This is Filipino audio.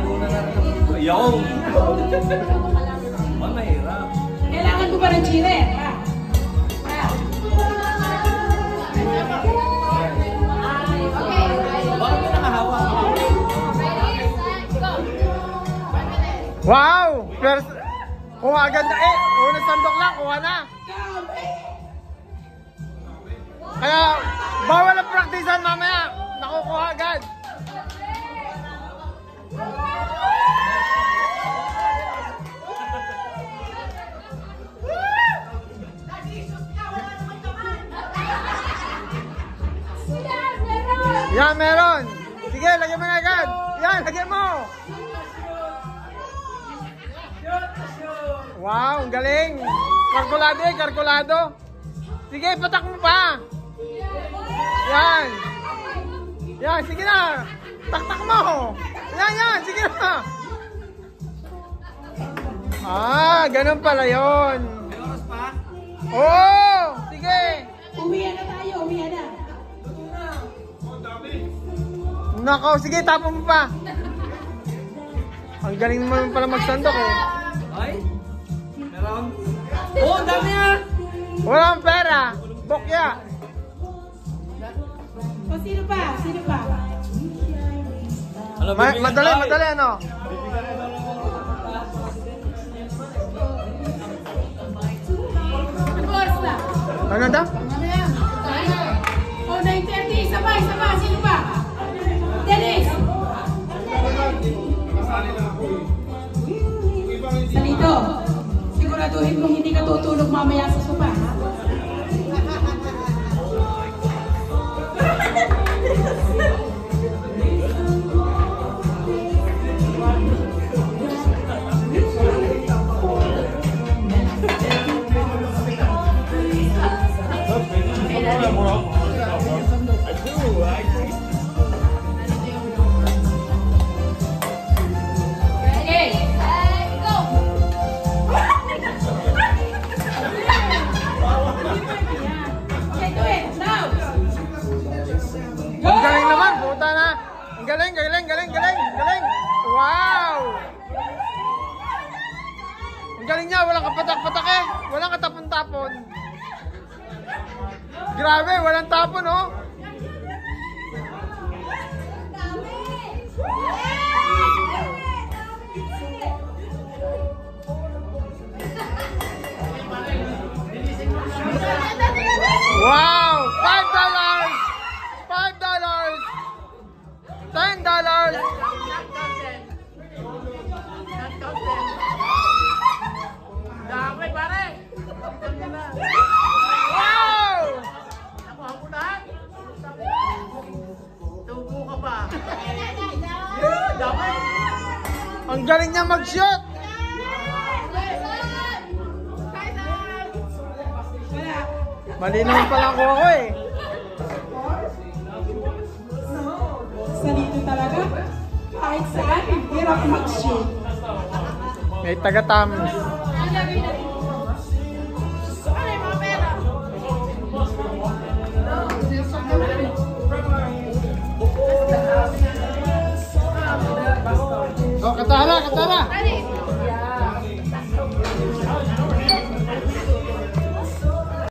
muna natin ko. Yung! Mahirap. Kailangan ko pa ng chile. Bakit mo nakahawa? Wow! First, kuha agad na eh. Unang sandok lang, kuha na. Kaya, bawal ang praktisan mamaya. Nakukuha agad. Yan, meron. Sige, lagyan mo na agad. Yan, lagyan mo. Wow, ang galing. Kalkulado eh, kalkulado. Sige, patak mo pa. Yan. Yan, sige na. Taktak mo. Yan, yan, sige na. Ah, ganun pala yun. May oras pa? Oo, sige. Uwihan na tayo, uwihan na. Nako, sige, tapon mo pa. Ang galing mo pala magsandok eh. Ay? Meron? Oo, dami ah! Walang pera. Bokya. O, sino pa? Sino pa? Madali, madali ano? Ano oras na? Ano daw? Ano yan? O, 9:30. Isa pa, isa pa. Sino pa? Dennis! Salito, siguraduhin mong hindi ka tutulog mamaya sa sopa, ha? Ang galing naman, puta na. Ang galing, galing, galing, galing, galing. Wow! Ang galing niya, walang kapatak-patak eh. Walang katapon-tapon. Grabe, walang tapon oh. Wow! $5! $5! $10! Dami pare! Wow! Nakuha mo na? Tubo ka pa! Dami! Ang galing niya mag-shoot! Mali naman pala ako eh. Salito talaga. Kahit saan, hirap mag-shoot. May taga-tams.